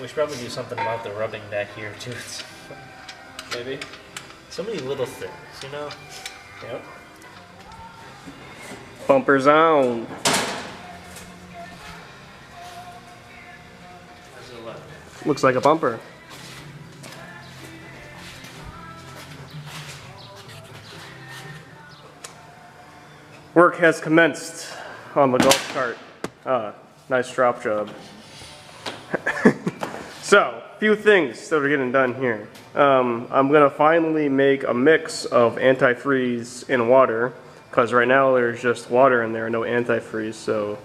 We should probably do something about the rubbing back here too. Maybe. So many little things, you know? Yep. Bumpers on. Looks like a bumper. Work has commenced on the golf cart. Nice drop job. So, few things that are getting done here. I'm gonna finally make a mix of antifreeze and water, because right now there's just water in there, no antifreeze. So,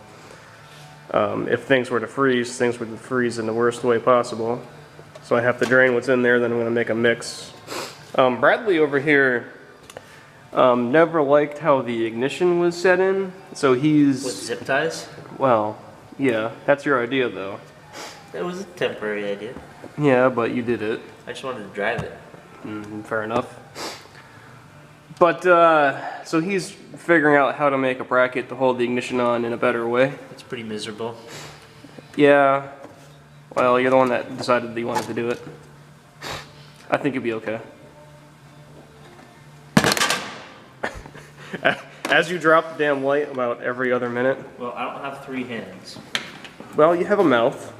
if things were to freeze, things would freeze in the worst way possible. So I have to drain what's in there, then I'm gonna make a mix. Bradley over here never liked how the ignition was set in, so he's... With zip ties? Well, yeah, that's your idea though. It was a temporary idea. Yeah, but you did it. I just wanted to drive it. Fair enough. But, so he's figuring out how to make a bracket to hold the ignition on in a better way. It's pretty miserable. Yeah. Well, you're the one that decided that you wanted to do it. I think you'll be okay. As you drop the damn light about every other minute. Well, I don't have 3 hands. Well, you have a mouth.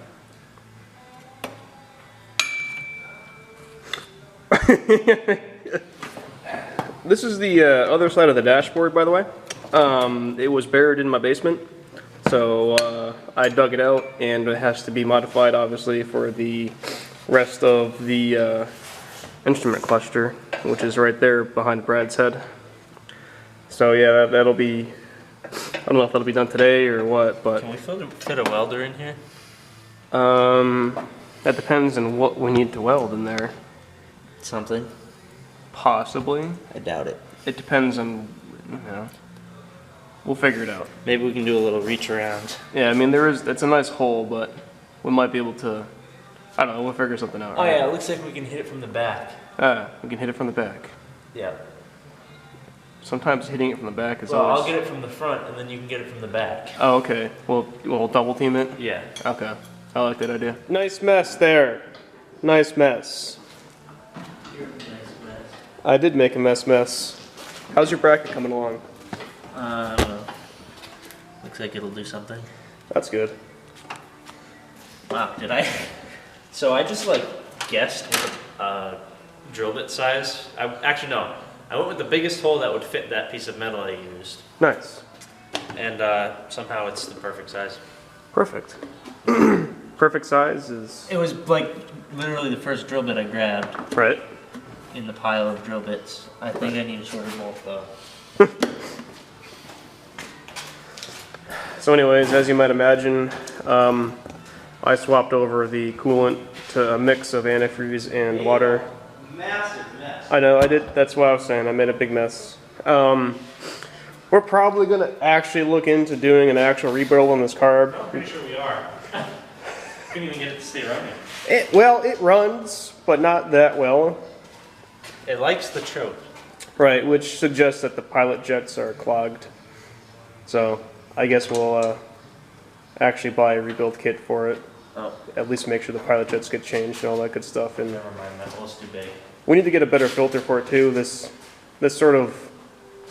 This is the other side of the dashboard, by the way. It was buried in my basement, so I dug it out, and it has to be modified, obviously, for the rest of the instrument cluster, which is right there behind Brad's head. So yeah, that'll be, I don't know if that'll be done today or what, but... Can we fit a welder in here? That depends on what we need to weld in there. Something? Possibly. I doubt it. It depends on, you know, we'll figure it out. Maybe we can do a little reach around. Yeah, I mean, it's a nice hole, but we might be able to, I don't know, we'll figure something out. Oh right? yeah, it looks like we can hit it from the back. We can hit it from the back. Yeah. Sometimes hitting it from the back is well, always... I'll get it from the front, and then you can get it from the back. Oh, okay. We'll double team it? Yeah. Okay. I like that idea. Nice mess there. Nice mess. You're a nice mess. I did make a mess. How's your bracket coming along? I don't know. Looks like it'll do something. That's good. Wow, did I? So I just like guessed what drill bit size. Actually no. I went with the biggest hole that would fit that piece of metal I used. Nice. And somehow it's the perfect size. Perfect. Perfect size is... It was like literally the first drill bit I grabbed. Right. In the pile of drill bits. I think I need a shorter bolt though. So anyways, as you might imagine, I swapped over the coolant to a mix of antifreeze and water. Massive mess. I know, I did. That's what I was saying. I made a big mess. We're probably going to actually look into doing an actual rebuild on this carb. I'm pretty sure we are. Couldn't even get it to stay running. Well, it runs, but not that well. It likes the choke. Right, which suggests that the pilot jets are clogged. So, I guess we'll actually buy a rebuild kit for it. Oh. At least make sure the pilot jets get changed and all that good stuff. And never mind, that hole's too big. we need to get a better filter for it too. This sort of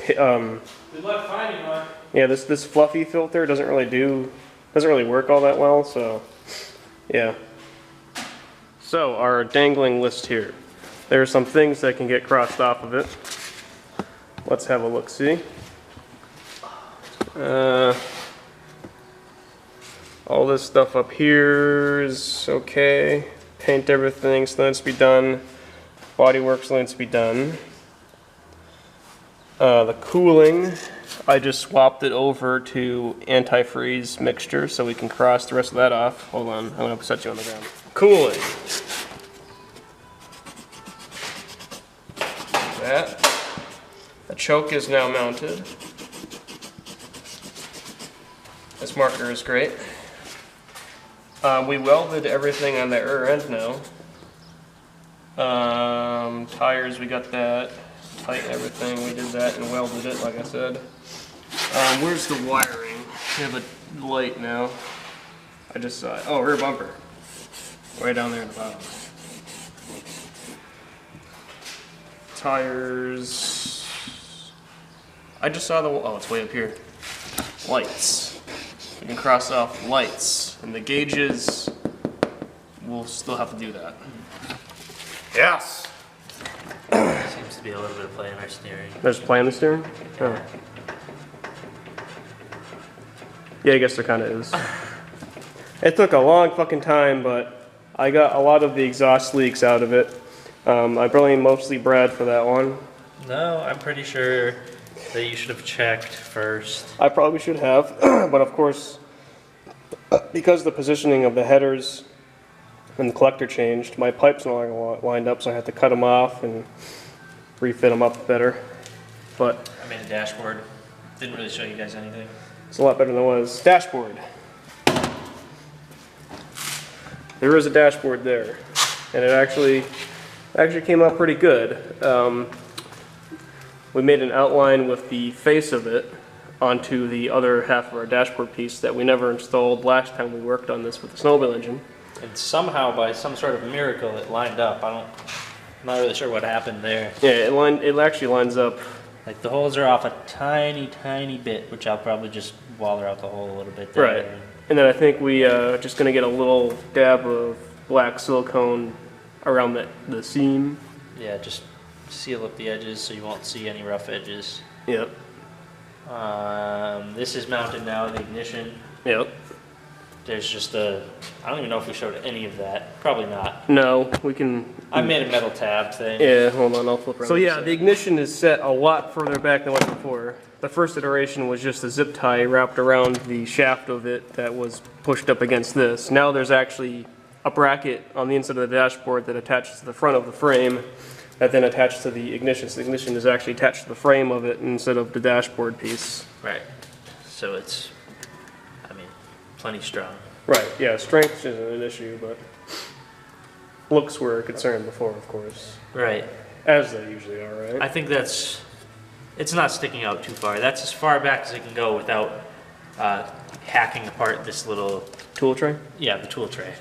Good luck finding one. yeah, this fluffy filter doesn't really work all that well. So yeah. So our dangling list here. There are some things that can get crossed off of it. Let's have a look. See. All this stuff up here is okay. Paint everything still needs to be done. Bodywork still needs to be done. The cooling, I just swapped it over to antifreeze mixture so we can cross the rest of that off. Hold on, I'm going to set you on the ground. Cooling. That. The choke is now mounted. This marker is great. We welded everything on the rear end now. Tires, we got that. Tighten everything, we did that and welded it, like I said. Where's the wiring? We have a light now. I just saw it. Oh, rear bumper. Way down there in the bottom. Tires. I just saw the, oh, it's way up here. Lights. We can cross off lights. And the gauges, we'll still have to do that. Yes! Seems to be a little bit of play in our steering. There's play in the steering? Oh. Yeah, I guess there kind of is. It took a long fucking time, but I got a lot of the exhaust leaks out of it. I blamed mostly Brad for that one. No, I'm pretty sure that you should have checked first. I probably should have, but of course, because the positioning of the headers and the collector changed, my pipes no longer lined up, so I had to cut them off and refit them up better. But I made a dashboard. Didn't really show you guys anything. it's a lot better than it was. Dashboard. There is a dashboard there, and it actually came out pretty good. We made an outline with the face of it onto the other half of our dashboard piece that we never installed last time we worked on this with the snowmobile engine. And somehow, by some sort of miracle, it lined up. I'm not really sure what happened there. Yeah, it actually lines up. Like the holes are off a tiny, tiny bit, which I'll probably just waller out the hole a little bit there. Right. And then I think we just gonna get a little dab of black silicone around the seam. Yeah, just seal up the edges so you won't see any rough edges. Yep. This is mounted now, the ignition. Yep. There's just a, I don't even know if we showed any of that. Probably not. No, we can. I made a metal tab thing. Yeah, hold on, I'll flip around. So yeah, the ignition is set a lot further back than it was before. The first iteration was just a zip tie wrapped around the shaft of it that was pushed up against this. Now there's actually a bracket on the inside of the dashboard that attaches to the front of the frame that then attaches to the ignition. So the ignition is actually attached to the frame of it instead of the dashboard piece. Right. So it's, I mean, plenty strong. Right, yeah, strength isn't an issue, but looks were a concern before, of course. Right. As they usually are, right? I think that's, it's not sticking out too far. That's as far back as it can go without hacking apart this little, Tool tray? yeah, the tool tray.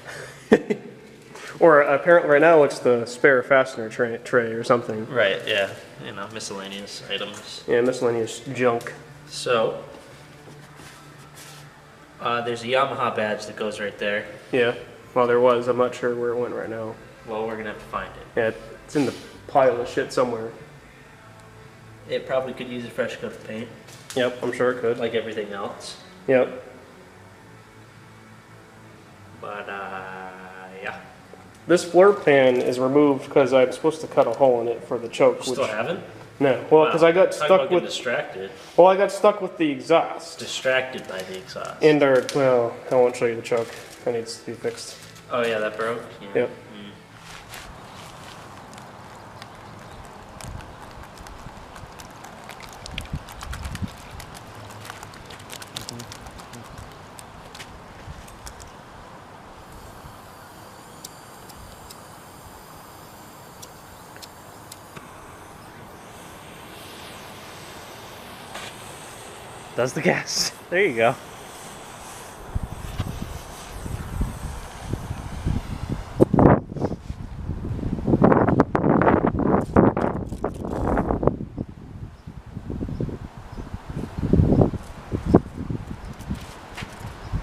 Or apparently right now it's the spare fastener tray or something. Right, yeah, you know, miscellaneous items. Yeah, miscellaneous junk. So, there's a Yamaha badge that goes right there. Yeah, well there was. I'm not sure where it went right now. Well, we're gonna have to find it. Yeah, it's in the pile of shit somewhere. It probably could use a fresh coat of paint, Yep, I'm sure it could. like everything else. Yep. But, yeah. This floor pan is removed because I'm supposed to cut a hole in it for the choke. Still haven't? No, well, because I got Talk stuck about with. getting distracted. Well, I got stuck with the exhaust. Distracted by the exhaust. And our, well, I won't show you the choke. That needs to be fixed. Oh yeah, that broke? Yeah. Yep. Does the gas. There you go.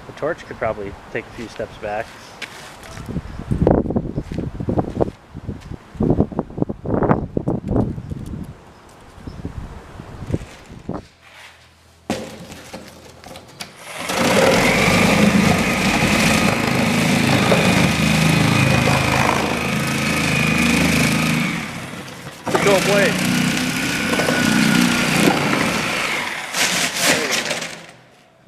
The torch could probably take a few steps back. Control blade.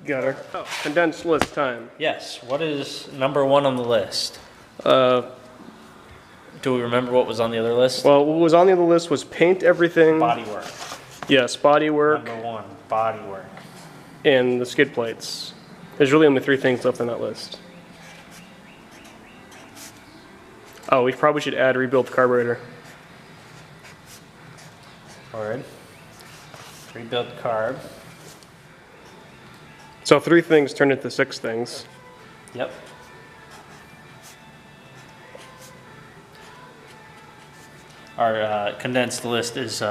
Got her. Oh, condensed list time. Yes, what is number one on the list? Uh, Do we remember what was on the other list? well, what was on the other list was paint everything. Body work. Yes, body work Number one, body work. and the skid plates. There's really only 3 things left on that list. Oh, we probably should add rebuild carburetor. Word. Rebuild carb. So 3 things turned into 6 things. Yep. our condensed list is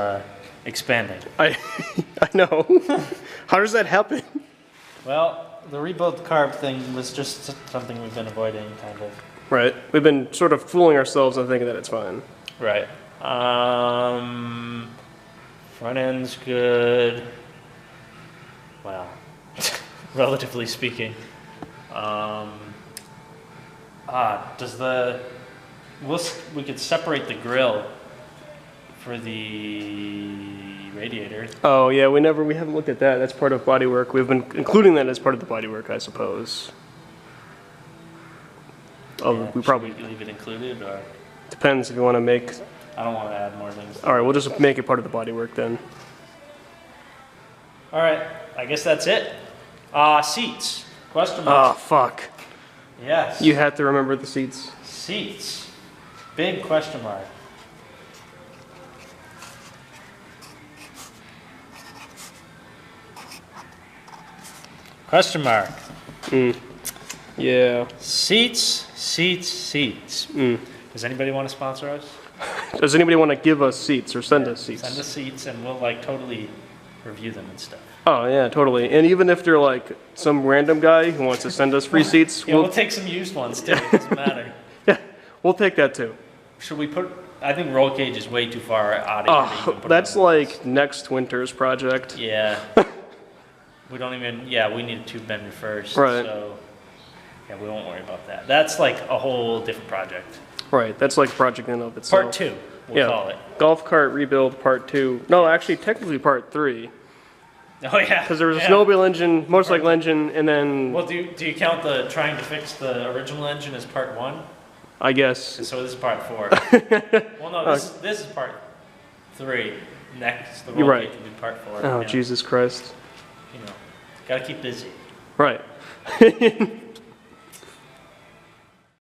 expanding. I know. How does that happen? Well, the rebuild carb thing was just something we've been avoiding, kind of. Right. We've been sort of fooling ourselves and thinking that it's fine. Right. Front end's good. Well, relatively speaking. We could separate the grill for the radiator. Oh yeah, we haven't looked at that. That's part of bodywork. We've been including that as part of the bodywork, I suppose. Oh, Yeah, we probably should we leave it included, or depends if you want to make. I don't want to add more things. All right, we'll just make it part of the bodywork then. All right, I guess that's it. Seats. Question Oh mark. fuck! Yes. You have to remember the seats. Seats. Big question mark. Question mark. Yeah. Seats. Does anybody want to sponsor us? Does anybody want to give us seats or send us seats? Send us seats and we'll like totally review them and stuff. Oh yeah, totally. And even if they're like some random guy who wants to send us free seats, Yeah, we'll take some used ones too. It doesn't matter. yeah, we'll take that too. Should we put? I think roll cage is way too far out of here. to even put That's on. like next winter's project. Yeah. We don't even. Yeah, we need a tube bender first. Right. So yeah, we won't worry about that. That's like a whole different project. Right, that's like a project in and of itself. Part 2, we'll call it. Golf cart rebuild part 2. No, actually, technically part 3. Oh yeah. Because there was a snowmobile engine, motorcycle engine, and then Well, do you count the trying to fix the original engine as part 1? I guess. So this is part 4. Well, no, this is part 3. Next, the You're roll right. cage will be part 4. Oh yeah. Jesus Christ! You know, gotta keep busy. Right.